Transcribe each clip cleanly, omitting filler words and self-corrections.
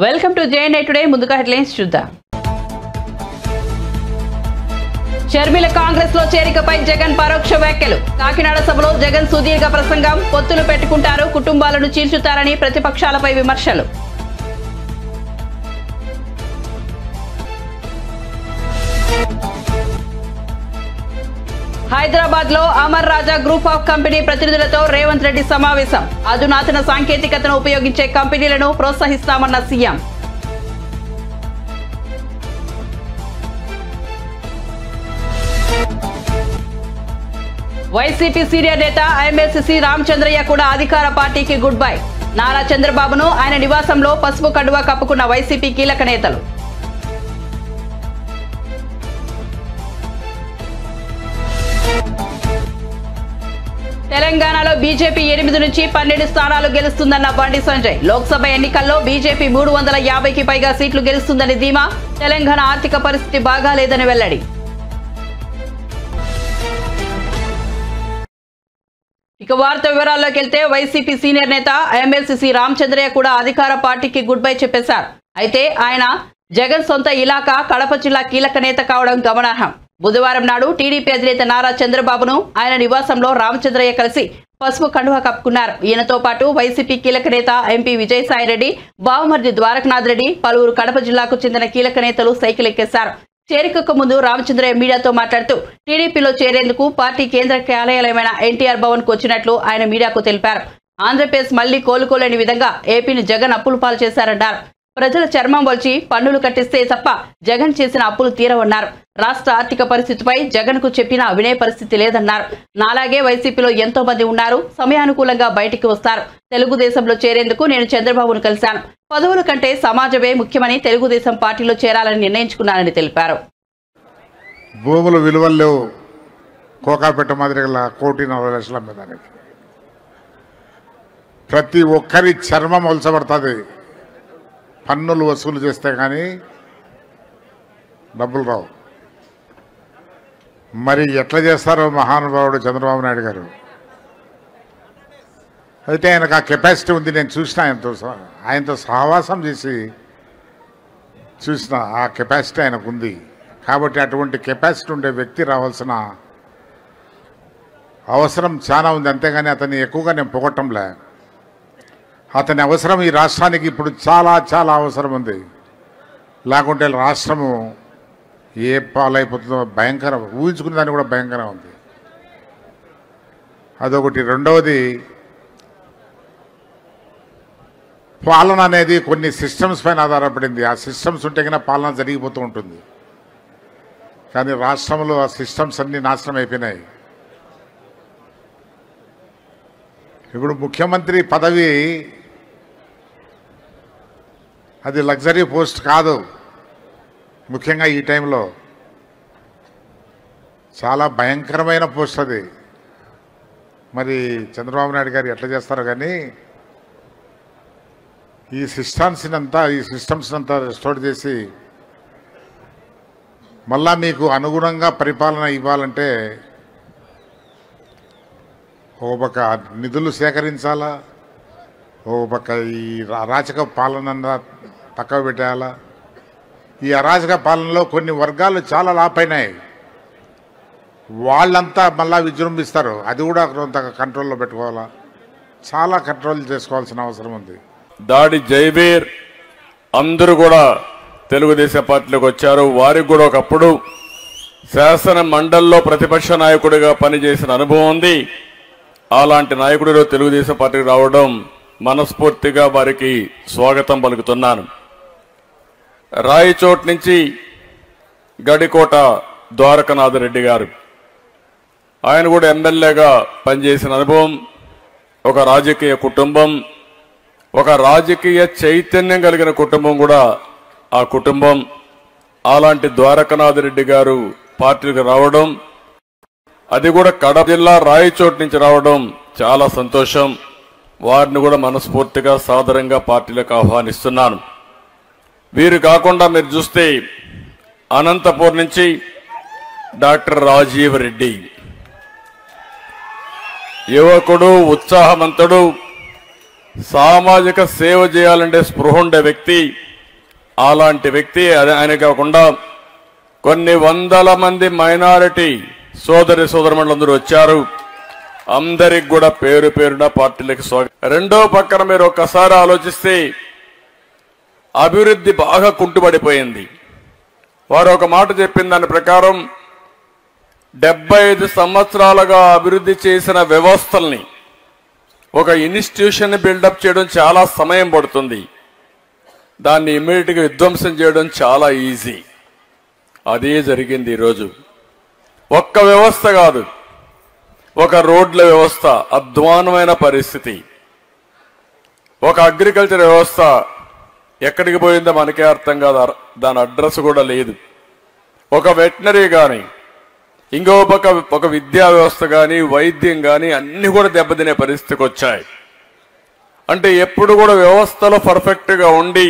Welcome to JNI today. ముందుగా headlines చూద్దాం. షర్మిల కాంగ్రెస్ లో చేరికపై జగన్ పరోక్ష వ్యాఖ్యలు. కాకినాడ సభలో జగన్ సుదీర్ఘ ప్రసంగం. పొత్తులు పెట్టుకుంటారు, కుటుంబాలను చీల్చుతారని ప్రతిపక్షాలపై విమర్శలు. హైదరాబాద్ లో అమర్ రాజా గ్రూప్ ఆఫ్ కంపెనీ ప్రతినిధులతో రేవంత్ రెడ్డి సమావేశం. అధునాతన సాంకేతికతను ఉపయోగించే కంపెనీలను ప్రోత్సహిస్తామన్న సీఎం. వైసీపీ సీనియర్ నేత ఎమ్మెల్సీ రామచంద్రయ్య కూడా అధికార పార్టీకి గుడ్ బై. నారా చంద్రబాబును ఆయన నివాసంలో పసుపు కండువా కప్పుకున్న వైసీపీ కీలక నేతలు. తెలంగాణలో బీజేపీ 8 నుంచి 12 స్థానాలు గెలుస్తుందన్న బండి సంజయ్. లోక్సభ ఎన్నికల్లో బీజేపీ 350కి పైగా సీట్లు గెలుస్తుందని ధీమా. తెలంగాణ ఆర్థిక పరిస్థితి బాగాలేదని వెల్లడి. ఇక వార్త వివరాల్లోకి వెళ్తే వైసీపీ సీనియర్ నేత ఎమ్మెల్సీ రామచంద్రయ్య కూడా అధికార పార్టీకి గుడ్ బై చెప్పేశారు. అయితే ఆయన జగన్ సొంత ఇలాకా కడప జిల్లా కీలక నేత కావడం గమనార్హం. బుధవారం నాడు టీడీపీ అధినేత నారా చంద్రబాబును ఆయన నివాసంలో రామచంద్రయ్య కలిసి పసుపు కండువా కప్పుకున్నారు. ఈయనతో పాటు వైసీపీ కీలక నేత ఎంపీ విజయసాయిరెడ్డి, బావమర్ది ద్వారకనాథ్ రెడ్డి, పలువురు కడప జిల్లాకు చెందిన కీలక నేతలు సైకిల్ ఎక్కేశారు. చేరికకు ముందు రామచంద్రయ్య మీడియాతో మాట్లాడుతూ టీడీపీలో చేరేందుకు పార్టీ కేంద్ర కార్యాలయమైన ఎన్టీఆర్ భవన్ కు వచ్చినట్లు ఆయన మీడియాకు తెలిపారు. ఆంధ్రప్రదేశ్ మళ్లీ కోలుకోలేని విధంగా ఏపీని జగన్ అప్పులు పాలు చేశారన్నారు. ప్రజల చర్మం వల్చి పన్నులు కట్టిస్తే తప్ప జగన్ చేసిన అప్పులు తీరవన్నారు. రాష్ట్ర ఆర్థిక పరిస్థితిపై జగన్ కు చెప్పినా వినే పరిస్థితి లేదన్నారు. నాలాగే వైసీపీలో ఎంతో మంది ఉన్నారు, సమయానుకూలంగా బయటికి వస్తారు. తెలుగుదేశంలో చేరేందుకు నేను చంద్రబాబును కలిశాను. పదవుల కంటే సమాజమే ముఖ్యమని తెలుగుదేశం పార్టీలో చేరాలని నిర్ణయించుకున్నానని తెలిపారు. భూముల విలువలు లేవు, కోకాపెట్ట మాదిరిగా 1,40,00,000 అమ్మేదానికి. ప్రతి ఒక్కరి చర్మం ఒలచబడుతుంది. పన్నులు వసూలు చేస్తే కానీ డబ్బులు రావు. మరి ఎట్లా చేస్తారో మహానుభావుడు చంద్రబాబు నాయుడు గారు. అయితే ఆయనకు ఆ కెపాసిటీ ఉంది. నేను చూసిన ఆయనతో సహవాసం చేసి చూసిన ఆ కెపాసిటీ ఆయనకు ఉంది. కాబట్టి అటువంటి కెపాసిటీ ఉండే వ్యక్తి రావాల్సిన అవసరం చాలా ఉంది. అంతేగాని అతన్ని ఎక్కువగా నేను పొగట్టంలే. అతని అవసరం ఈ రాష్ట్రానికి ఇప్పుడు చాలా చాలా అవసరం ఉంది. లేకుంటే రాష్ట్రము ఏ పాలైపోతుందో భయంకరం, ఊహించుకునే దాన్ని కూడా భయంకరం ఉంది. అదొకటి. రెండవది, పాలన అనేది కొన్ని సిస్టమ్స్ పైన ఆధారపడింది. ఆ సిస్టమ్స్ ఉంటే కన్నా పాలన జరిగిపోతూ ఉంటుంది. కానీ రాష్ట్రంలో ఆ సిస్టమ్స్ అన్నీ నాశనం అయిపోయినాయి. ఇప్పుడు ముఖ్యమంత్రి పదవి అది లగ్జరీ పోస్ట్ కాదు. ముఖ్యంగా ఈ టైంలో చాలా భయంకరమైన పోస్ట్ అది. మరి చంద్రబాబు నాయుడు గారు ఎట్లా చేస్తారో కానీ ఈ సిస్టమ్స్ అంతా రెస్టోర్ చేసి మళ్ళా మీకు అనుగుణంగా పరిపాలన ఇవ్వాలంటే ఒక పక్క నిధులు సేకరించాలా, ఒక పక్క ఈ అరాచక పాలన పక్కన పెట్టేయాలా. ఈ అరాచక పాలనలో కొన్ని వర్గాలు చాలా లాపైనాయి. వాళ్ళంతా మళ్ళా విజృంభిస్తారు. అది కూడా కొంత కంట్రోల్లో పెట్టుకోవాలా. చాలా కంట్రోల్ చేసుకోవాల్సిన అవసరం ఉంది. దాడి జైబీర్ అందరూ కూడా తెలుగుదేశం పార్టీలోకి వచ్చారు. వారికి కూడా ఒకప్పుడు శాసన మండలిలో ప్రతిపక్ష నాయకుడిగా పనిచేసిన అనుభవం ఉంది. అలాంటి నాయకుడిలో తెలుగుదేశం పార్టీకి రావడం మనస్ఫూర్తిగా వారికి స్వాగతం పలుకుతున్నాను. రాయచోట్ నుంచి గడికోట ద్వారకనాథ్ రెడ్డి గారు, ఆయన కూడా ఎమ్మెల్యేగా పనిచేసిన అనుభవం, ఒక రాజకీయ కుటుంబం, ఒక రాజకీయ చైతన్యం కలిగిన కుటుంబం కూడా ఆ కుటుంబం. అలాంటి ద్వారకనాథ్ రెడ్డి గారు పార్టీకి రావడం, అది కూడా కడప జిల్లా రాయచోట్ నుంచి రావడం చాలా సంతోషం. వారిని కూడా మనస్ఫూర్తిగా సాదరంగా పార్టీలకు ఆహ్వానిస్తున్నాను. వీరు కాకుండా మీరు చూస్తే అనంతపూర్ నుంచి డాక్టర్ రాజీవ్ రెడ్డి, యువకుడు, ఉత్సాహవంతుడు, సామాజిక సేవ చేయాలంటే స్పృహ ఉండే వ్యక్తి. అలాంటి వ్యక్తి ఆయన కాకుండా కొన్ని వందల మంది మైనారిటీ సోదరులందరూ వచ్చారు. అందరికి కూడా పేరు పేరున పార్టీలకు స్వాగతం. రెండో పక్కన మీరు ఒక్కసారి ఆలోచిస్తే అభివృద్ధి బాగా కుంటుపడిపోయింది. వారు ఒక మాట చెప్పిన దాని ప్రకారం 75 సంవత్సరాలుగా అభివృద్ధి చేసిన వ్యవస్థల్ని ఒక ఇన్స్టిట్యూషన్ బిల్డప్ చేయడం చాలా సమయం పడుతుంది. దాన్ని ఇమ్మీడియట్గా విధ్వంసం చేయడం చాలా ఈజీ. అదే జరిగింది ఈరోజు. ఒక్క వ్యవస్థ కాదు, ఒక రోడ్ల వ్యవస్థ అధ్వానమైన పరిస్థితి, ఒక అగ్రికల్చర్ వ్యవస్థ ఎక్కడికి పోయిందో మనకే అర్థం కాదు, దాని అడ్రస్ కూడా లేదు. ఒక వెటనరీ కానీ, ఇంకో పక్క ఒక విద్యా వ్యవస్థ కానీ, వైద్యం కానీ అన్ని కూడా దెబ్బతినే పరిస్థితికి వచ్చాయి. అంటే ఎప్పుడు కూడా వ్యవస్థలో పర్ఫెక్ట్గా ఉండి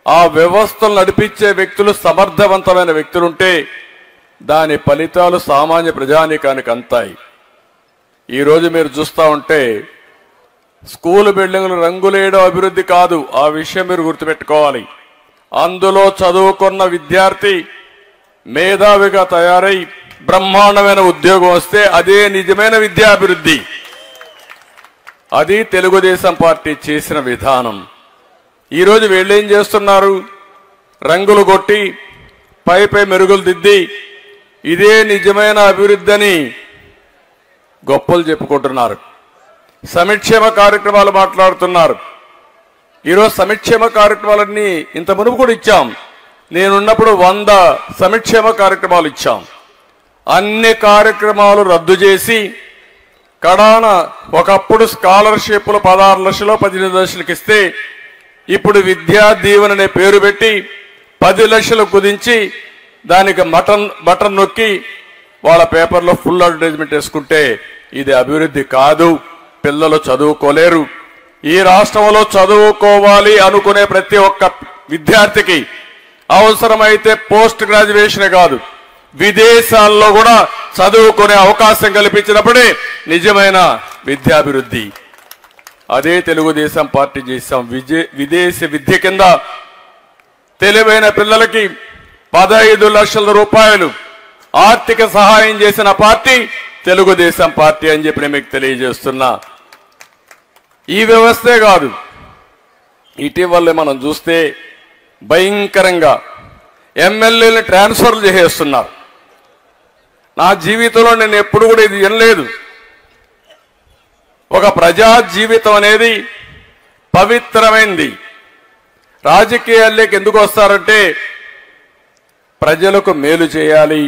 ఆ వ్యవస్థలు నడిపించే వ్యక్తులు సమర్థవంతమైన వ్యక్తులుంటే దాని ఫలితాలు సామాన్య ప్రజానీకానికి అంతాయి. ఈరోజు మీరు చూస్తూ ఉంటే స్కూల్ బిల్డింగ్లు రంగులేయడం అభివృద్ధి కాదు, ఆ విషయం మీరు గుర్తుపెట్టుకోవాలి. అందులో చదువుకున్న విద్యార్థి మేధావిగా తయారై బ్రహ్మాండమైన ఉద్యోగం వస్తే అదే నిజమైన విద్యాభివృద్ధి. అది తెలుగుదేశం పార్టీ చేసిన విధానం. ఈరోజు వీళ్ళేం చేస్తున్నారు? రంగులు కొట్టి పై మెరుగులు దిద్ది ఇదే నిజమైన అభివృద్ధి అని గొప్పలు చెప్పుకుంటున్నారు. సంక్షేమ కార్యక్రమాలు మాట్లాడుతున్నారు. ఈరోజు సంక్షేమ కార్యక్రమాలన్నీ ఇంత మునుపు కూడా ఇచ్చాం. నేనున్నప్పుడు 100 సంక్షేమ కార్యక్రమాలు ఇచ్చాం. అన్ని కార్యక్రమాలు రద్దు చేసి కడాన ఒకప్పుడు స్కాలర్షిప్లు 16 లక్షలు 18 లక్షలకు ఇస్తే ఇప్పుడు విద్యా దీవెన అనే పేరు పెట్టి 10 లక్షలు కుదించి దానికి బటన్ నొక్కి వాళ్ళ పేపర్లో ఫుల్ అడ్వర్టైజ్మెంట్ వేసుకుంటే ఇది అభివృద్ధి కాదు. పిల్లలు చదువుకోలేరు. ఈ రాష్ట్రంలో చదువుకోవాలి అనుకునే ప్రతి ఒక్క విద్యార్థికి అవసరమైతే పోస్ట్ గ్రాడ్యుయేషన్ కాదు, విదేశాల్లో కూడా చదువుకునే అవకాశం కల్పించినప్పుడే నిజమైన విద్యాభివృద్ధి. అదే తెలుగుదేశం పార్టీ చేశాం. విదేశీ విద్య కింద తెలివైన పిల్లలకి 15 లక్షల రూపాయలు ఆర్థిక సహాయం చేసిన పార్టీ తెలుగుదేశం పార్టీ అని చెప్పి నేను మీకు తెలియజేస్తున్నా. ఈ వ్యవస్థే కాదు, ఇటీవలే మనం చూస్తే భయంకరంగా ఎమ్మెల్యేలు ట్రాన్స్ఫర్లు చేసేస్తున్నారు. నా జీవితంలో నేను ఎప్పుడు కూడా ఇది వినలేదు. ఒక ప్రజా జీవితం అనేది పవిత్రమైంది. రాజకీయాల్లోకి ఎందుకు వస్తారంటే ప్రజలకు మేలు చేయాలి.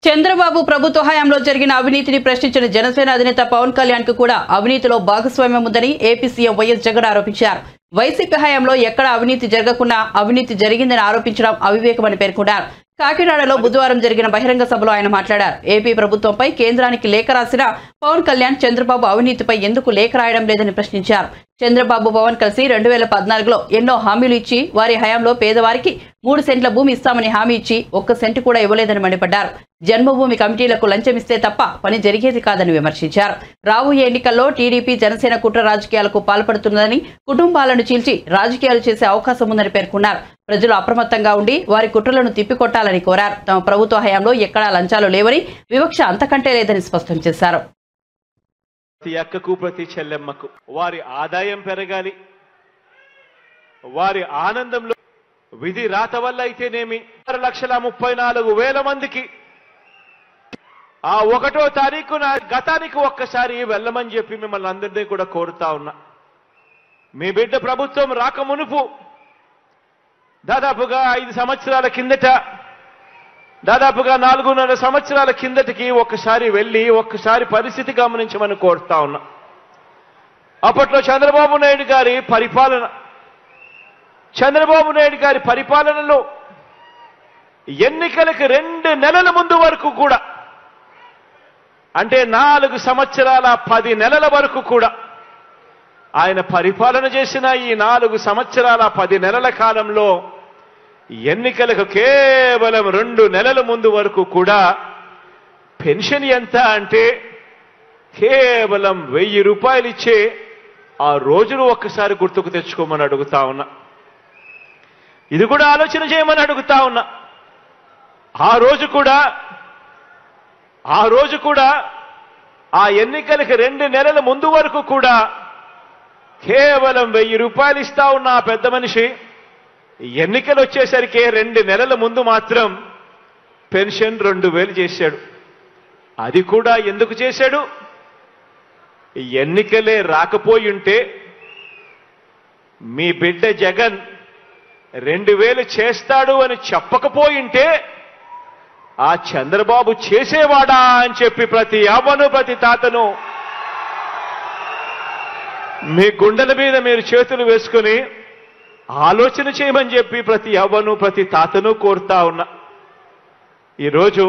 చంద్రబాబు ప్రభుత్వ హయాంలో జరిగిన అవినీతిని ప్రశ్నించిన జనసేన అధినేత పవన్ కళ్యాణ్ కు కూడా అవినీతిలో భాగస్వామ్యం ఉందని ఏపీ సీఎం వైఎస్ జగన్ ఆరోపించారు. వైసీపీ హయాంలో ఎక్కడ అవినీతి జరగకుండా అవినీతి జరిగిందని ఆరోపించడం అవివేకమని పేర్కొన్నారు. కాకినాడలో బుధవారం జరిగిన బహిరంగ సభలో ఆయన మాట్లాడారు. ఏపీ ప్రభుత్వంపై కేంద్రానికి లేఖ రాసిన పవన్ కళ్యాణ్ చంద్రబాబు అవినీతిపై ఎందుకు లేఖ రాయడం లేదని ప్రశ్నించారు. చంద్రబాబు పవన్ కలిసి 2014లో ఎన్నో హామీలు ఇచ్చి వారి హయాంలో పేదవారికి 3 సెంట్ల భూమి ఇస్తామని హామీ ఇచ్చి 1 సెంటు కూడా ఇవ్వలేదని మండిపడ్డారు. జన్మభూమి కమిటీలకు లంచం ఇస్తే తప్ప పని జరిగేది కాదని విమర్శించారు. రాబోయే ఎన్నికల్లో టీడీపీ జనసేన కుట్ర రాజకీయాలకు పాల్పడుతుందని, కుటుంబాలను చీల్చి రాజకీయాలు చేసే అవకాశం ఉందని పేర్కొన్నారు. ప్రజలు అప్రమత్తంగా ఉండి వారి కుట్రలను తిప్పికొట్టాలని కోరారు. తమ ప్రభుత్వ హయాంలో ఎక్కడా లంచాలు లేవని, వివక్ష అంతకంటే లేదని స్పష్టం చేశారు. ప్రతి అక్కకు ప్రతి చెల్లెమ్మకు వారి ఆదాయం పెరగాలి, వారి ఆనందంలో విధి రాత వల్ల అయితేనేమి 6,34,000 మందికి ఆ 1వ తారీఖున గతానికి ఒక్కసారి వెళ్ళమని చెప్పి మిమ్మల్ని అందరినీ కూడా కోరుతా ఉన్నా. మీ బిడ్డ ప్రభుత్వం రాకమునుపు దాదాపుగా 5 సంవత్సరాల కిందట, దాదాపుగా 4.5 సంవత్సరాల కిందటికి ఒక్కసారి వెళ్ళి ఒక్కసారి పరిస్థితి గమనించమని కోరుతా ఉన్నా. అప్పట్లో చంద్రబాబు నాయుడు గారి పరిపాలనలో ఎన్నికలకు 2 నెలల ముందు వరకు కూడా, అంటే 4 సంవత్సరాల 10 నెలల వరకు కూడా ఆయన పరిపాలన చేసిన ఈ 4 సంవత్సరాల 10 నెలల కాలంలో ఎన్నికలకు కేవలం 2 నెలల ముందు వరకు కూడా పెన్షన్ ఎంత అంటే కేవలం 1000 రూపాయలు ఇచ్చే ఆ రోజును ఒక్కసారి గుర్తుకు తెచ్చుకోమని అడుగుతా ఉన్నా. ఇది కూడా ఆలోచన చేయమని అడుగుతా ఉన్నా. ఆ రోజు కూడా ఆ ఎన్నికలకి 2 నెలల ముందు వరకు కూడా కేవలం 1000 రూపాయలు ఇస్తా ఉన్న ఆ పెద్ద మనిషి ఎన్నికలు వచ్చేసరికి 2 నెలల ముందు మాత్రం పెన్షన్ 2000 చేశాడు. అది కూడా ఎందుకు చేశాడు? ఎన్నికలే రాకపోయి ఉంటే మీ బిడ్డ జగన్ 2000 చేస్తాడు అని చెప్పకపోయింటే ఆ చంద్రబాబు చేసేవాడా అని చెప్పి ప్రతి అవ్వను ప్రతి తాతను మీ గుండెల మీద మీరు చేతులు వేసుకుని ఆలోచన చేయమని చెప్పి ప్రతి అవ్వను ప్రతి తాతను కోరుతా ఉన్నా. ఈరోజు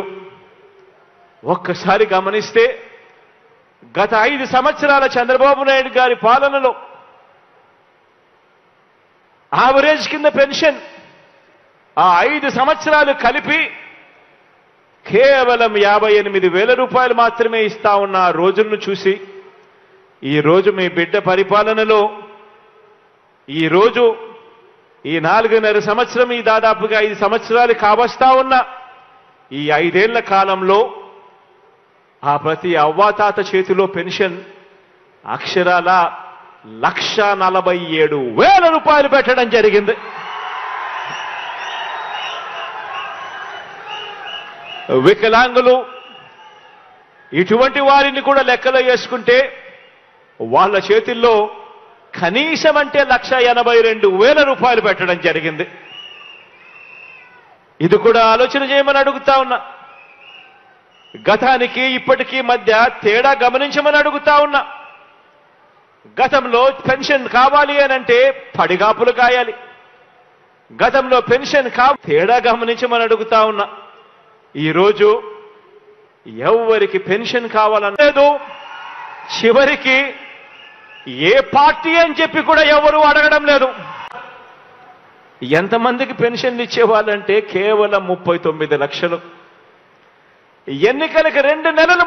ఒక్కసారి గమనిస్తే గత 5 సంవత్సరాల చంద్రబాబు నాయుడు గారి పాలనలో యావరేజ్ కింద పెన్షన్ ఆ 5 సంవత్సరాలు కలిపి కేవలం 58,000 రూపాయలు మాత్రమే ఇస్తా ఉన్న ఆ రోజులను చూసి ఈరోజు మీ బిడ్డ పరిపాలనలో ఈరోజు ఈ 4.5 సంవత్సరం ఈ దాదాపుగా 5 సంవత్సరాలు కావస్తా ఉన్న ఈ 5 ఏళ్ల కాలంలో ఆ ప్రతి అవ్వాతాత చేతిలో పెన్షన్ అక్షరాల 1,47,000 రూపాయలు పెట్టడం జరిగింది. వికలాంగులు ఇటువంటి వారిని కూడా లెక్కలో వేసుకుంటే వాళ్ళ చేతుల్లో కనీసం అంటే 1,82,000 రూపాయలు పెట్టడం జరిగింది. ఇది కూడా ఆలోచన చేయమని అడుగుతా ఉన్నా. గతానికి ఇప్పటికీ మధ్య తేడా గమనించమని అడుగుతా ఉన్నా. గతంలో పెన్షన్ కావాలి అనంటే పడిగాపులు కాయాలి. గతంలో పెన్షన్ తేడా గమనించమని అడుగుతా ఉన్నా. ఈరోజు ఎవరికి పెన్షన్ కావాలనలేదు. చివరికి ఏ పార్టీ అని చెప్పి కూడా ఎవరు అడగడం లేదు. ఎంతమందికి పెన్షన్లు ఇచ్చేవాళ్ళంటే కేవలం 39 లక్షలు. ఎన్నికలకు 2 నెలలు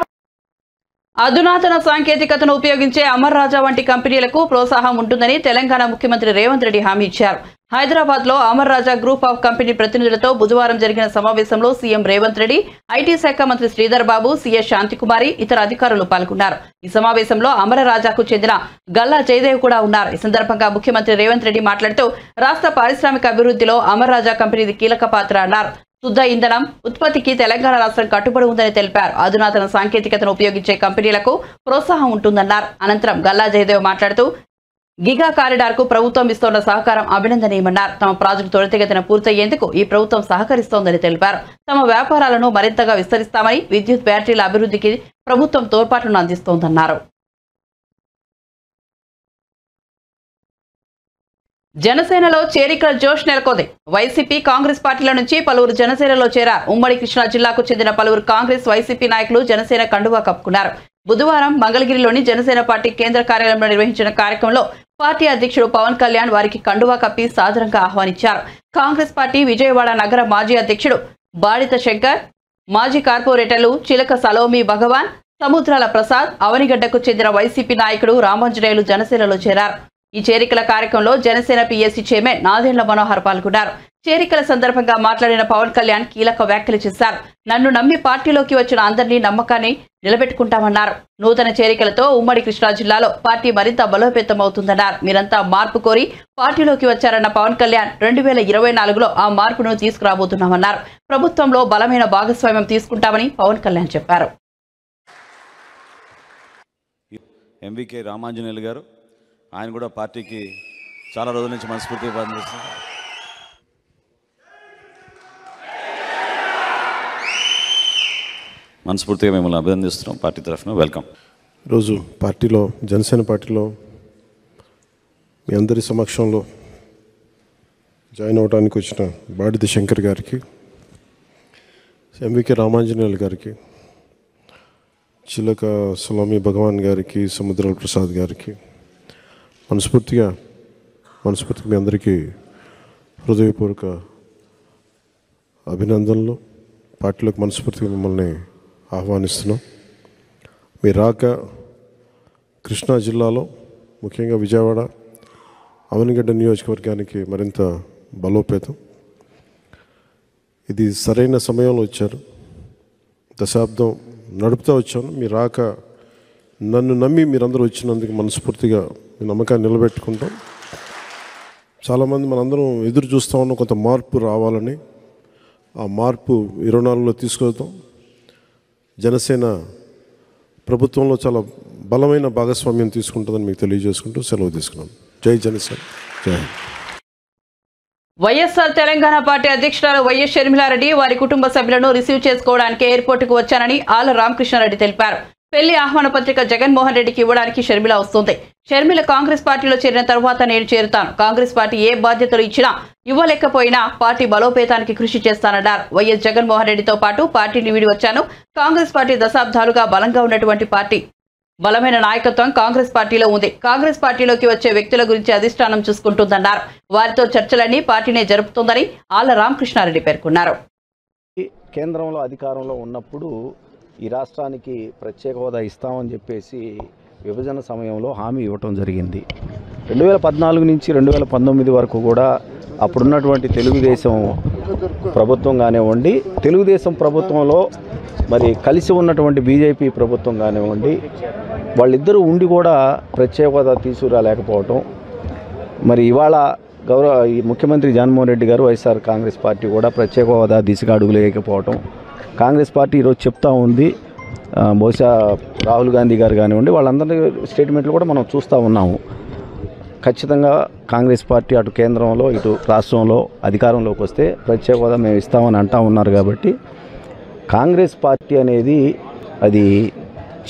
అధునాతన సాంకేతికతను ఉపయోగించే అమర్ రాజా వంటి కంపెనీలకు ప్రోత్సాహం ఉంటుందని తెలంగాణ ముఖ్యమంత్రి రేవంత్ రెడ్డి హామీ ఇచ్చారు. హైదరాబాద్ లో అమర్ రాజా గ్రూప్ ఆఫ్ కంపెనీ ప్రతినిధులతో బుధవారం జరిగిన సమావేశంలో సీఎం రేవంత్ రెడ్డి, ఐటీ శాఖ మంత్రి శ్రీధర్ బాబు, సీఎస్ శాంతికుమారి, ఇతర అధికారులు పాల్గొన్నారు. ఈ సమావేశంలో అమర రాజాకు చెందిన గల్లా జయదేవ్ కూడా ఉన్నారు. ఈ సందర్భంగా ముఖ్యమంత్రి రేవంత్ రెడ్డి మాట్లాడుతూ రాష్ట్ర పారిశ్రామిక అభివృద్ధిలో అమర్ రాజా కంపెనీది కీలక పాత్ర అన్నారు. శుద్ధ ఇంధనం ఉత్పత్తికి తెలంగాణ రాష్ట్రం కట్టుబడి ఉందని తెలిపారు. అధునాతన సాంకేతికతను ఉపయోగించే కంపెనీలకు ప్రోత్సాహం ఉంటుందన్నారు. అనంతరం గల్లా జయదేవ్ మాట్లాడుతూ గిగా కారిడార్ కు ప్రభుత్వం ఇస్తోన్న సహకారం అభినందనీయమన్నారు. తమ ప్రాజెక్టు త్వరితగతిన పూర్తయ్యేందుకు ఈ ప్రభుత్వం సహకరిస్తోందని తెలిపారు. తమ వ్యాపారాలను మరింతగా విస్తరిస్తామని, విద్యుత్ బ్యాటరీల అభివృద్ధికి ప్రభుత్వం తోడ్పాటును అందిస్తోందన్నారు. జనసేనలో చేరికల జోష్ నెలకొంది. వైసీపీ, కాంగ్రెస్ పార్టీల నుంచి పలువురు జనసేనలో చేరారు. ఉమ్మడి కృష్ణా జిల్లాకు చెందిన పలువురు కాంగ్రెస్, వైసీపీ నాయకులు జనసేన కండువా కప్పుకున్నారు. బుధవారం మంగళగిరిలోని జనసేన పార్టీ కేంద్ర కార్యాలయంలో నిర్వహించిన కార్యక్రమంలో పార్టీ అధ్యక్షుడు పవన్ కళ్యాణ్ వారికి కండువా కప్పి సాదరంగా ఆహ్వానించారు. కాంగ్రెస్ పార్టీ విజయవాడ నగర మాజీ అధ్యక్షుడు బాడిత శంకర్, మాజీ కార్పొరేటర్లు చిలక సలోమి భగవాన్, సముద్రాల ప్రసాద్, అవనిగడ్డకు చెందిన వైసీపీ నాయకుడు రామాంజనేయులు జనసేనలో చేరారు. ఈ చేరికల కార్యక్రమంలో జనసేన పీఎస్సీ చైర్మన్ నాదెండ్ల మనోహర్ పాల్గొన్నారు. చేరికల సందర్భంగా మాట్లాడిన పవన్ కళ్యాణ్ కీలక వ్యాఖ్యలు చేశారు. నన్ను నమ్మి పార్టీలోకి వచ్చిన అందరినీ నమ్మకాన్ని నిలబెట్టుకుంటామన్నారు. నూతన చేరికలతో ఉమ్మడి కృష్ణా జిల్లాలో పార్టీ మరింత బలోపేతమవుతుందన్నారు. మీరంతా మార్పు కోరి పార్టీలోకి వచ్చారన్న పవన్ కళ్యాణ్ 2024లో ఆ మార్పును తీసుకురాబోతున్నామన్నారు. ప్రభుత్వంలో బలమైన భాగస్వామ్యం తీసుకుంటామని పవన్ కళ్యాణ్ చెప్పారు. ఎంవికే రామాంజనేయులు గారు, ఆయన కూడా పార్టీకి చాలా రోజుల నుంచి మనస్ఫూర్తిగా పనిచేస్తున్నారు. మనస్ఫూర్తిగా మిమ్మల్ని అభినందిస్తున్నాం పార్టీ తరఫున. వెల్కమ్. ఈరోజు పార్టీలో, జనసేన పార్టీలో మీ అందరి సమక్షంలో జాయిన్ అవడానికి వచ్చిన బాడిత శంకర్ గారికి, ఎంవికే రామాంజనేయులు గారికి, చిలక సలోమి భగవాన్ గారికి, సముద్రాల ప్రసాద్ గారికి మనస్ఫూర్తిగా మీ అందరికీ హృదయపూర్వక అభినందనలు. పార్టీలోకి మనస్ఫూర్తిగా మిమ్మల్ని ఆహ్వానిస్తున్నాం. మీ రాక కృష్ణా జిల్లాలో, ముఖ్యంగా విజయవాడ, అవనిగడ్డ నియోజకవర్గానికి మరింత బలోపేతం. ఇది సరైన సమయంలో వచ్చారు. దశాబ్దం నడుపుతూ వచ్చాను. మీ రాక నన్ను నమ్మి మీరందరూ వచ్చినందుకు మనస్ఫూర్తిగా మీ నమ్మకాన్ని నిలబెట్టుకుంటాం. చాలామంది మనందరం ఎదురు చూస్తూ ఉన్నాం కొంత మార్పు రావాలని. ఆ మార్పు 24లో తీసుకెళ్తాం. జనసేన ప్రభుత్వంలో చాలా బలమైన భాగస్వామ్యం తీసుకుంటుందని మీకు తెలియజేసుకుంటూ సెలవు తీసుకున్నాను. జై జనసేన, జై హింద్. వైఎస్ఆర్ తెలంగాణ పార్టీ అధ్యక్షురాలు వైఎస్ షర్మిలారెడ్డి వారి కుటుంబ సభ్యులను రిసీవ్ చేసుకోవడానికి ఎయిర్పోర్టుకు వచ్చానని ఆళ్ల రామకృష్ణారెడ్డి తెలిపారు. పెళ్లి ఆహ్వాన పత్రిక జగన్మోహన్ రెడ్డికి ఇవ్వడానికి షర్మిల వస్తుంది. షర్మిల కాంగ్రెస్ పార్టీలో చేరిన తర్వాత నేను చేరుతాను. కాంగ్రెస్ పార్టీ ఏ బాధ్యతలు ఇచ్చినా ఇవ్వలేకపోయినా పార్టీ బలోపేతానికి కృషి చేస్తానన్నారు. వైఎస్ జగన్మోహన్ రెడ్డితో పాటు పార్టీని వీడి వచ్చాను. కాంగ్రెస్ పార్టీ దశాబ్దాలుగా బలంగా ఉన్నటువంటి పార్టీ. బలమైన నాయకత్వం కాంగ్రెస్ పార్టీలో ఉంది. కాంగ్రెస్ పార్టీలోకి వచ్చే వ్యక్తుల గురించి అధిష్టానం చూసుకుంటుందన్నారు. వారితో చర్చలన్నీ పార్టీనే జరుపుతుందని ఆళ్ల రామకృష్ణారెడ్డి పేర్కొన్నారు. కేంద్రంలో అధికారంలో ఉన్నప్పుడు ఈ రాష్ట్రానికి ప్రత్యేక హోదా ఇస్తామని చెప్పేసి విభజన సమయంలో హామీ ఇవ్వటం జరిగింది. 2014 నుంచి 2019 వరకు కూడా అప్పుడున్నటువంటి తెలుగుదేశం ప్రభుత్వం కానివ్వండి, తెలుగుదేశం ప్రభుత్వంలో మరి కలిసి ఉన్నటువంటి బీజేపీ ప్రభుత్వం కానివ్వండి, వాళ్ళిద్దరూ ఉండి కూడా ప్రత్యేక హోదా తీసుకురాలేకపోవటం, మరి ఇవాళ ఈ ముఖ్యమంత్రి జగన్మోహన్ రెడ్డి గారు వైఎస్ఆర్ కాంగ్రెస్ పార్టీ కూడా ప్రత్యేక హోదా దిశగా అడుగులేకపోవటం, కాంగ్రెస్ పార్టీ ఈరోజు చెప్తా ఉంది. బహుశా రాహుల్ గాంధీ గారు కానివ్వండి, వాళ్ళందరి స్టేట్మెంట్లు కూడా మనం చూస్తూ ఉన్నాము. ఖచ్చితంగా కాంగ్రెస్ పార్టీ అటు కేంద్రంలో ఇటు రాష్ట్రంలో అధికారంలోకి వస్తే ప్రత్యేక హోదా మేము ఇస్తామని అంటూ ఉన్నారు. కాబట్టి కాంగ్రెస్ పార్టీ అనేది అది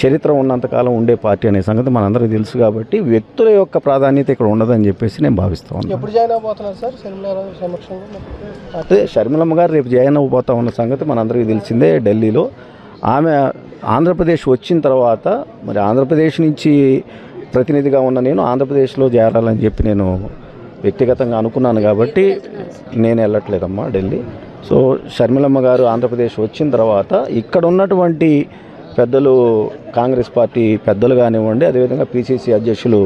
చరిత్ర ఉన్నంతకాలం ఉండే పార్టీ అనే సంగతి మనందరికీ తెలుసు. కాబట్టి వ్యక్తుల యొక్క ప్రాధాన్యత ఇక్కడ ఉండదని చెప్పేసి నేను భావిస్తా ఉన్నాను. అదే షర్మిలమ్మ గారు రేపు జాయిన్ అవ్వబోతా ఉన్న సంగతి మనందరికీ తెలిసిందే. ఢిల్లీలో ఆమె ఆంధ్రప్రదేశ్ వచ్చిన తర్వాత మరి ఆంధ్రప్రదేశ్ నుంచి ప్రతినిధిగా ఉన్న నేను ఆంధ్రప్రదేశ్లో చేరాలని చెప్పి నేను వ్యక్తిగతంగా అనుకున్నాను. కాబట్టి నేను వెళ్ళట్లేదమ్మా ఢిల్లీ. సో షర్మిలమ్మ గారు ఆంధ్రప్రదేశ్ వచ్చిన తర్వాత ఇక్కడ ఉన్నటువంటి పెద్దలు, కాంగ్రెస్ పార్టీ పెద్దలు కానివ్వండి, అదేవిధంగా పిసిసి అధ్యక్షులు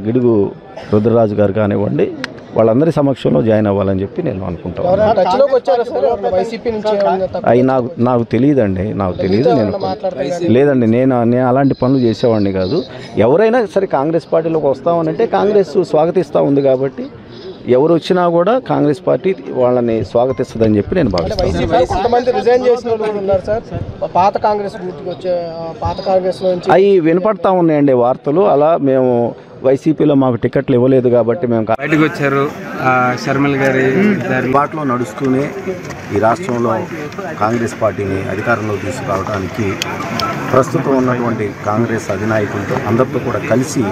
గిడుగు రుద్రరాజు గారు కానివ్వండి, వాళ్ళందరి సమక్షంలో జాయిన్ అవ్వాలని చెప్పి నేను అనుకుంటాను. అవి నాకు తెలియదండి, నాకు తెలియదు. లేదండి, నేను అలాంటి పనులు చేసేవాడిని కాదు. ఎవరైనా సరే కాంగ్రెస్ పార్టీలోకి వస్తామనంటే కాంగ్రెస్ స్వాగతిస్తూ ఉంది. కాబట్టి ఎవరు వచ్చినా కూడా కాంగ్రెస్ పార్టీ వాళ్ళని స్వాగతిస్తుందని చెప్పి నేను భావిస్తాను. అవి వినపడతా ఉన్నాయండి వార్తలు. అలా మేము వైసీపీలో మాకు టికెట్లు ఇవ్వలేదు కాబట్టి మేము బయటకు వచ్చారు. షర్మిల గారి బాటలో నడుస్తూనే ఈ రాష్ట్రంలో కాంగ్రెస్ పార్టీని అధికారంలో తీసుకురావడానికి ప్రస్తుతం ఉన్నటువంటి కాంగ్రెస్ అధినాయకులతో అందరితో కూడా కలిసి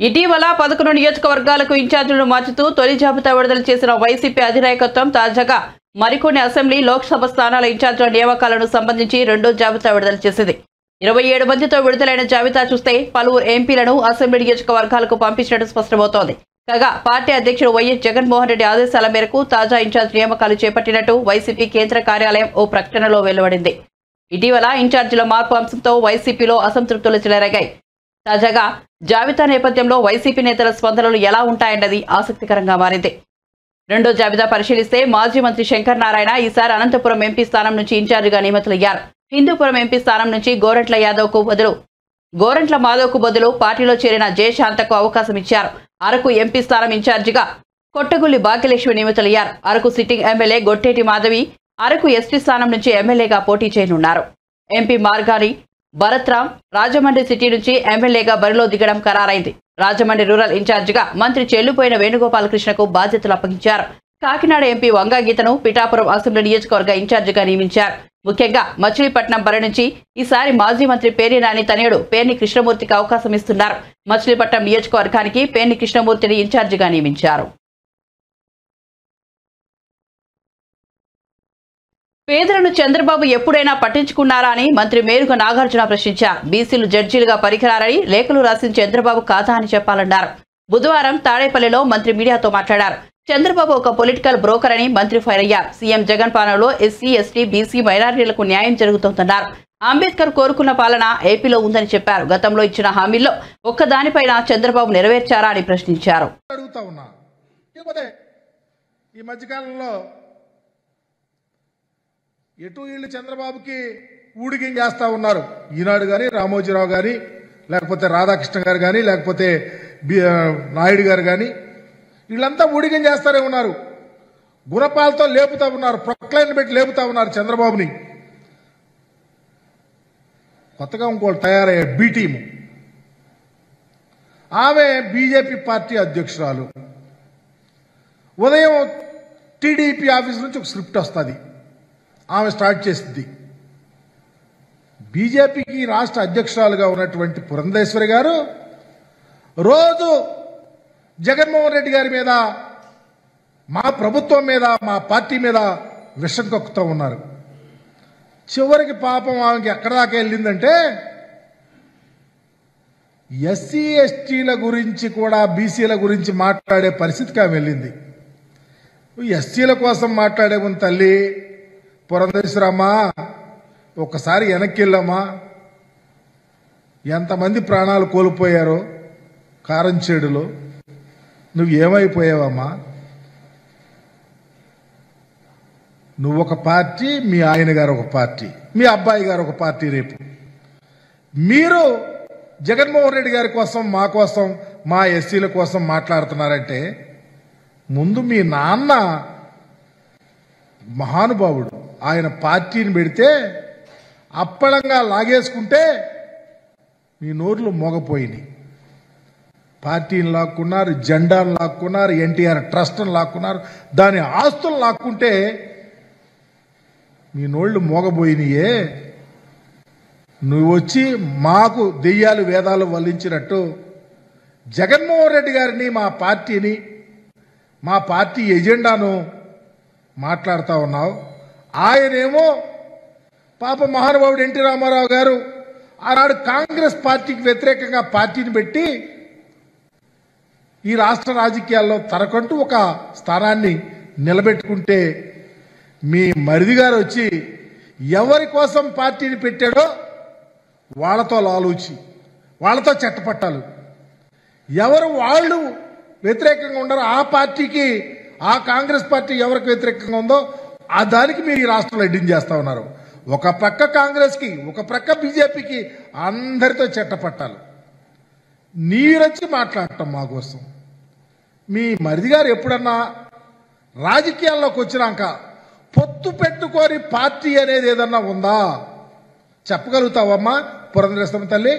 ఇటీవల 11 నియోజకవర్గాలకు ఇన్ఛార్జీలను మార్చుతూ తొలి జాబితా విడుదల చేసిన వైసీపీ అధినాయకత్వం తాజాగా మరికొన్ని అసెంబ్లీ, లోక్సభ స్థానాల ఇన్ఛార్జీల నియామకాలను సంబంధించి రెండో జాబితా విడుదల చేసింది. 27 మందితో విడుదలైన జాబితా చూస్తే పలువురు ఎంపీలను అసెంబ్లీ నియోజకవర్గాలకు పంపించినట్టు స్పష్టమవుతోంది. కాగా పార్టీ అధ్యక్షుడు వైఎస్ జగన్మోహన్ రెడ్డి ఆదేశాల మేరకు తాజా ఇన్ఛార్జ్ నియామకాలు చేపట్టినట్టు వైసీపీ కేంద్ర కార్యాలయం ఓ ప్రకటనలో వెలువడింది. ఇటీవల ఇన్ఛార్జీల మార్పు అంశంతో వైసీపీలో అసంతృప్తులు చెలరేగాయి. తాజాగా జాబితా నేపథ్యంలో వైసీపీ నేతల స్పందనలు ఎలా ఉంటాయన్నది ఆసక్తికరంగా మారింది. రెండో జాబితా పరిశీలిస్తే మాజీ మంత్రి శంకర్ నారాయణ ఈసారి అనంతపురం ఎంపీ స్థానం నుంచి ఇన్ఛార్జిగా నియమితులయ్యారు. హిందూపురం ఎంపీ స్థానం నుంచి గోరంట్ల మాధవ్కు బదులు పార్టీలో చేరిన జయశాంతకు అవకాశం ఇచ్చారు. అరకు ఎంపీ స్థానం ఇన్ఛార్జిగా కొట్టగుల్లి భాగ్యలక్ష్మి నియమితులయ్యారు. Araku sitting MLA Gotteti Madhavi Araku SP స్థానం నుంచి ఎమ్మెల్యేగా పోటీ చేయనున్నారు. ఎంపీ మార్గాని భరత్రామ్ రాజమండ్రి సిటీ నుంచి ఎమ్మెల్యేగా బరిలో దిగడం ఖరారైంది. రాజమండ్రి రూరల్ ఇన్ఛార్జిగా మంత్రి చెల్లుపోయిన వేణుగోపాలకృష్ణకు బాధ్యతలు అప్పగించారు. కాకినాడ ఎంపీ వంగా గీతను పిఠాపురం అసెంబ్లీ నియోజకవర్గ ఇన్ఛార్జిగా నియమించారు. ముఖ్యంగా మచిలీపట్నం బరి నుంచి ఈసారి మాజీ మంత్రి పేర్ని నాని తనయుడు పేర్ని కృష్ణమూర్తికి అవకాశం ఇస్తున్నారు. మచిలీపట్నం నియోజకవర్గానికి పేర్ని కృష్ణమూర్తిని ఇన్ఛార్జిగా నియమించారు. పేదలను చంద్రబాబు ఎప్పుడైనా పట్టించుకున్నారా అని మంత్రి మేరుగ నాగార్జున ప్రశ్నించారు. బీసీలు జడ్జీలుగా పరికరారని లేఖలు రాసిన చంద్రబాబు కాదా అని చెప్పాలన్నారు. బుధవారం తాడేపల్లిలో మంత్రి మీడియాతో మాట్లాడారు. చంద్రబాబు ఒక పొలిటికల్ బ్రోకర్ అని మంత్రి ఫైర్ అయ్యారు. సీఎం జగన్ పాలనలో ఎస్సీ, ఎస్టీ, బీసీ, మైనారిటీలకు న్యాయం జరుగుతోందన్నారు. అంబేద్కర్ కోరుకున్న పాలన ఏపీలో ఉందని చెప్పారు. గతంలో ఇచ్చిన హామీల్లో ఒక్కదానిపైన చంద్రబాబు నెరవేర్చారా అని ప్రశ్నించారు. ఈ మధ్యకాలంలో ఎటు వీళ్ళు చంద్రబాబుకి ఊడిగం చేస్తూ ఉన్నారు. ఈనాడు కానీ, రామోజీరావు కానీ, లేకపోతే రాధాకృష్ణ గారు కానీ, లేకపోతే నాయుడు గారు కానీ, వీళ్ళంతా ఊడిగం చేస్తారే ఉన్నారు. గుణపాలతో లేపుతా ఉన్నారు, ప్రొక్లైన్ పెట్టి లేపుతా ఉన్నారు చంద్రబాబుని. కొత్తగా ఇంకోటి తయారయ్యాడు బి టీము. ఆమె బీజేపీ పార్టీ అధ్యక్షురాలు. ఉదయం టీడీపీ ఆఫీస్ నుంచి ఒక స్క్రిప్ట్ వస్తుంది, ఆమె స్టార్ట్ చేసింది. బీజేపీకి రాష్ట్ర అధ్యక్షురాలుగా ఉన్నటువంటి పురంధేశ్వరి గారు రోజు జగన్మోహన్ రెడ్డి గారి మీద, మా ప్రభుత్వం మీద, మా పార్టీ మీద విషం కక్కుతూ ఉన్నారు. చివరికి పాపం ఆమెకి ఎక్కడ దాకా వెళ్ళిందంటే ఎస్సీ ఎస్టీల గురించి కూడా, బీసీల గురించి మాట్లాడే పరిస్థితికి ఆమె వెళ్ళింది. ఎస్సీల కోసం మాట్లాడే ఉన్న తల్లి పురంధేశ్వరమ్మా, ఒక్కసారి వెనక్కి వెళ్ళమ్మా. ఎంతమంది ప్రాణాలు కోల్పోయారో కారంచేడులో, నువ్వు ఏమైపోయావమ్మా? నువ్వు ఒక పార్టీ, మీ ఆయన గారు ఒక పార్టీ, మీ అబ్బాయి గారు ఒక పార్టీ. రేపు మీరు జగన్మోహన్ రెడ్డి గారి కోసం, మా కోసం, మా ఎస్సీల కోసం మాట్లాడుతున్నారంటే ముందు మీ నాన్న మహానుభావుడు, ఆయన పార్టీని పెడితే అప్పళంగా లాగేసుకుంటే మీ నోర్లు మోగపోయినాయి. పార్టీని లాక్కున్నారు, జెండాను లాక్కున్నారు, ఎన్టీఆర్ ట్రస్ట్ను లాక్కున్నారు, దాని ఆస్తులు లాక్కుంటే మీ నోళ్లు మోగబోయినాయే. నువ్వు వచ్చి మాకు దెయ్యాలు వేదాలు వల్లించినట్టు జగన్మోహన్ రెడ్డి గారిని, మా పార్టీని, మా పార్టీ ఎజెండాను మాట్లాడుతూ ఉన్నావు. ఆయనేమో పాప మహానుభావుడు ఎన్టీ రామారావు గారు ఆనాడు కాంగ్రెస్ పార్టీకి వ్యతిరేకంగా పార్టీని పెట్టి ఈ రాష్ట్ర రాజకీయాల్లో తనకంటూ ఒక స్థానాన్ని నిలబెట్టుకుంటే, మీ మరిది గారు వచ్చి ఎవరి కోసం పార్టీని పెట్టాడో వాళ్ళతో లాలూచి, వాళ్ళతో చట్టపట్టాలు, ఎవరు వాళ్ళు వ్యతిరేకంగా ఉన్నారో ఆ పార్టీకి, ఆ కాంగ్రెస్ పార్టీ ఎవరికి వ్యతిరేకంగా ఉందో ఆ దానికి మీరు ఈ రాష్ట్రంలో ఎడ్డింగ్ చేస్తా ఉన్నారు. ఒక ప్రక్క కాంగ్రెస్కి, ఒక ప్రక్క బీజేపీకి, అందరితో చట్టపట్టాలు. నీరొచ్చి మాట్లాడటం మా కోసం. మీ మరిది గారు ఎప్పుడన్నా రాజకీయాల్లోకి వచ్చినాక పొత్తు పెట్టుకొని పార్టీ అనేది ఏదన్నా ఉందా? చెప్పగలుగుతావమ్మా పురంధరేశ్వరి తల్లి?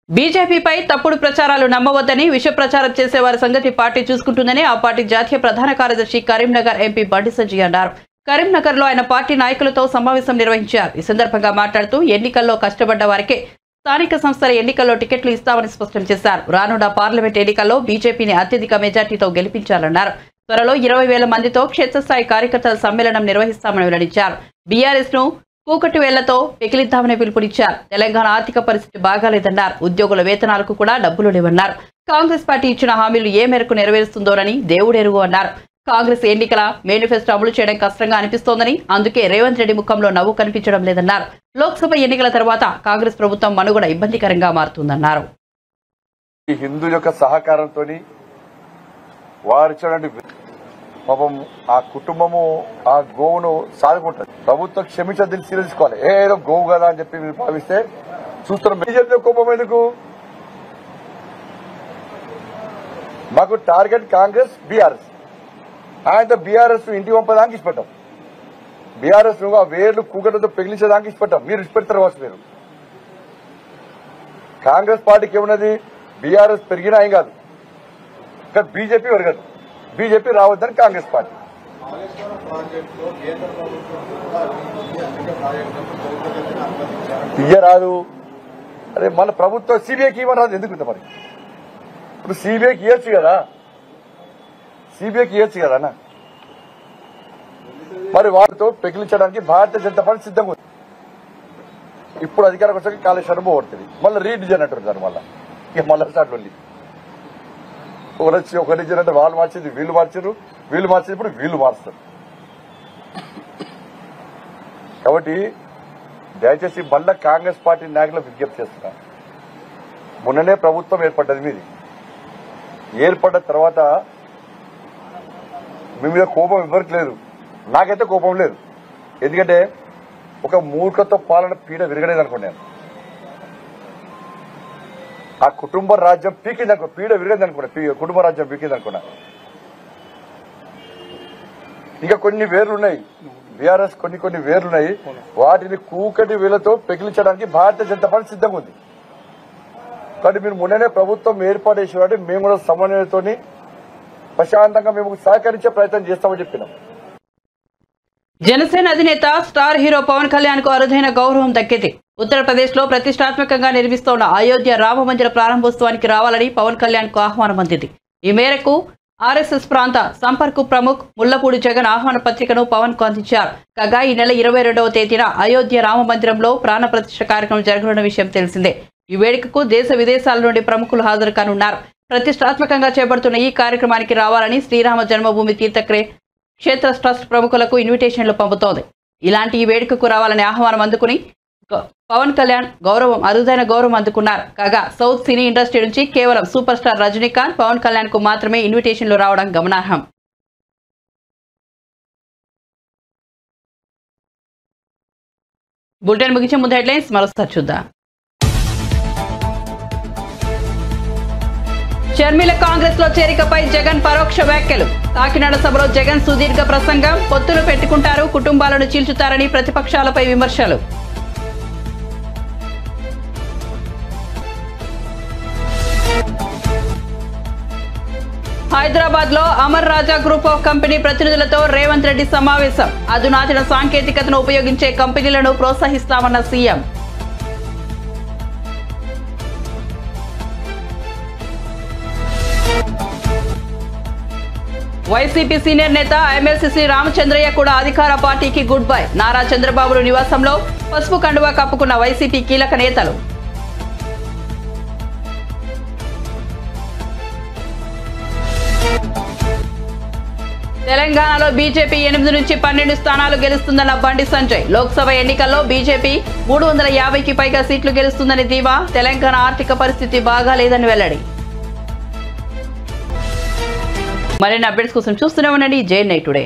బీజేపీపై తప్పుడు ప్రచారాలు నమ్మవద్దని, విష ప్రచారం చేసేవారి సంగతి పార్టీ చూసుకుంటుందని ఆ పార్టీ జాతీయ ప్రధాన కార్యదర్శి కరీంనగర్ ఎంపీ బండి సంజయ్ అన్నారు. కరీంనగర్ లో ఆయన పార్టీ నాయకులతో సమావేశం నిర్వహించారు. ఈ సందర్భంగా మాట్లాడుతూ ఎన్నికల్లో కష్టపడ్డ వారికే స్థానిక సంస్థల ఎన్నికల్లో టికెట్లు ఇస్తామని స్పష్టం చేశారు. రానున్న పార్లమెంట్ ఎన్నికల్లో బీజేపీని అత్యధిక మెజార్టీతో గెలిపించాలన్నారు. త్వరలో 20,000 మందితో క్షేత్రస్థాయి కార్యకర్తల సమ్మేళనం నిర్వహిస్తామని వెల్లడించారు. బీఆర్ఎస్ ను కూకటి వేళ్లతో పెకిలిద్దామని పిలుపునిచ్చారు. తెలంగాణ ఆర్థిక పరిస్థితి బాగాలేదన్నారు. ఉద్యోగుల వేతనాలకు కూడా డబ్బులు లేవన్నారు. కాంగ్రెస్ పార్టీ ఇచ్చిన హామీలు ఏ మేరకు నెరవేరుస్తుందోనని దేవుడెరుగు అన్నారు. కాంగ్రెస్ ఎన్నికల మేనిఫెస్టో అమలు చేయడం కష్టంగా అనిపిస్తోందని, అందుకే రేవంత్ రెడ్డి ముఖంలో నవ్వు కనిపించడం లేదన్నారు. లోక్సభ ఎన్నికల తర్వాత కాంగ్రెస్ ప్రభుత్వం మనుగడ ఇబ్బందికరంగా మారుతుందన్నారు. హిందూ యొక్క సహకారంతో వారు పాపం ఆ కుటుంబము ఆ గోవును సాదుకుంటారు. ప్రభుత్వం క్షమించదని తీసుకోవాలి. ఏదో గోవు కదా అని చెప్పి మీరు భావిస్తే చూస్తున్నాం. బీజేపీ కోపం ఎందుకు? మాకు టార్గెట్ కాంగ్రెస్, బీఆర్ఎస్. ఆయన బీఆర్ఎస్ ఇంటి పంపదానికి ఇష్టపెట్టాం. బీఆర్ఎస్ ఆ వేర్లు కూకటతో పెగిలించేదానికి ఇష్టపెట్టాం. మీరు ఇష్టపెడతారు కావచ్చు. మీరు కాంగ్రెస్ పార్టీకి ఏమున్నది? బీఆర్ఎస్ పెరిగినా ఏం కాదు, కానీ బీజేపీ పెరగదు. బీజేపీ రావద్దని కాంగ్రెస్ పార్టీ. తీయరాదు. అదే మన ప్రభుత్వం సిబిఐకి ఇవ్వరాదు. ఎందుకు మరి? ఇప్పుడు సిబిఐకి ఇవ్వచ్చు కదా, సిబిఐకి ఇవ్వచ్చు కదా అన్న. మరి వాటితో పెకిలించడానికి భారతీయ జనతా పార్టీ సిద్ధంగా ఉంది. ఇప్పుడు అధికారం వచ్చాక కాళేశ్వరం పోగొడుతుంది, మళ్ళీ రీడిజైన్ అంటారు దాని వల్ల. ఇక మళ్ళీ స్టార్ట్ వెళ్ళి ఒక రీజన్ అంటే వాళ్ళు మార్చింది, వీళ్ళు మార్చారు, వీళ్ళు మార్చింది, ఇప్పుడు వీళ్ళు మారుస్తారు. కాబట్టి దయచేసి మళ్ళా కాంగ్రెస్ పార్టీ నాయకులు విజ్ఞప్తి చేస్తున్నారు. మొన్ననే ప్రభుత్వం ఏర్పడ్డది. మీది ఏర్పడ్డ తర్వాత మీ మీద కోపం ఎవరికి లేదు, నాకైతే కోపం లేదు. ఎందుకంటే ఒక మూర్ఖత్వ పాలన పీడ విరగలేదు అనుకున్నాను. ఆ కుటుంబ రాజ్యం పీకింది అనుకో, పీడ విరగదు అనుకున్నా, కుటుంబ రాజ్యం పీకింది అనుకున్నా. ఇంకా కొన్ని వేర్లు ఉన్నాయి, బీఆర్ఎస్ కొన్ని వేర్లున్నాయి, వాటిని కూకటి వేలతో పెకిలించడానికి భారతీయ జనతా పార్టీ సిద్ధంగా ఉంది. కానీ మీరు మొన్ననే ప్రభుత్వం ఏర్పాటు చేసేవాడి మేము కూడా సమన్వయంతో ప్రశాంతంగా మేము సహకరించే ప్రయత్నం చేస్తామని చెప్పినాం. జనసేన అధినేత స్టార్ హీరో పవన్ కళ్యాణ్ కు అరుదైన గౌరవం దక్కింది. ఉత్తరప్రదేశ్ లో ప్రతిష్టాత్మకంగా నిర్మిస్తోన్న అయోధ్య రామ మందిర ప్రారంభోత్సవానికి రావాలని పవన్ కళ్యాణ్ కు ఆహ్వానం అందింది. ఈ మేరకు ఆర్ఎస్ఎస్ ప్రాంత సంపర్క్ ప్రముఖ్ ముల్లపూడి జగన్ ఆహ్వాన పత్రికను పవన్ కు అందించారు. కాగా ఈ నెల 22వ తేదీన అయోధ్య రామ మందిరంలో ప్రాణ ప్రతిష్ఠ కార్యక్రమం జరగనున్న విషయం తెలిసిందే. ఈ వేడుకకు దేశ విదేశాల నుండి ప్రముఖులు హాజరు కానున్నారు. ప్రతిష్టాత్మకంగా చేపడుతున్న ఈ కార్యక్రమానికి రావాలని శ్రీరామ జన్మభూమి క్షేత్ర ట్రస్ట్ ప్రముఖులకు ఇన్విటేషన్లు పంపుతోంది. ఇలాంటి ఈ వేడుకకు రావాలని ఆహ్వానం అందుకుని పవన్ కళ్యాణ్ అరుదైన గౌరవం అందుకున్నారు. కాగా సౌత్ సినీ ఇండస్ట్రీ నుంచి కేవలం సూపర్ స్టార్ రజనీకాంత్, పవన్ కళ్యాణ్ కు మాత్రమే ఇన్విటేషన్లు రావడం గమనార్హం. బులెటిన్ ముగించే ముందు హెడ్లైన్స్ మరోసారి చూద్దాం. షర్మిల కాంగ్రెస్ లో చేరికపై జగన్ పరోక్ష వ్యాఖ్యలు. కాకినాడ సభలో జగన్ సుదీర్ఘ ప్రసంగం. పొత్తులు పెట్టుకుంటారు, కుటుంబాలను చీల్చుతారని ప్రతిపక్షాలపై విమర్శలు. హైదరాబాద్ లో అమర్ రాజా గ్రూప్ ఆఫ్ కంపెనీ ప్రతినిధులతో రేవంత్ రెడ్డి సమావేశం. అధునాతన సాంకేతికతను ఉపయోగించే కంపెనీలను ప్రోత్సహిస్తామన్న సీఎం. వైసీపీ సీనియర్ నేత ఎమ్మెల్సీ రామచంద్రయ్య కూడా అధికార పార్టీకి గుడ్ బై. నారా చంద్రబాబు నివాసంలో పసుపు కండువా కప్పుకున్న వైసీపీ కీలక నేతలు. తెలంగాణలో బీజేపీ 8 నుంచి 12 స్థానాలు గెలుస్తుందన్న బండి సంజయ్. లోక్సభ ఎన్నికల్లో బీజేపీ 350కి పైగా సీట్లు గెలుస్తుందని ధీమా. తెలంగాణ ఆర్థిక పరిస్థితి బాగాలేదని వెల్లడి. మరిన్ని అప్డేట్స్ కోసం చూస్తూనే ఉండండి జై నైట్ టుడే.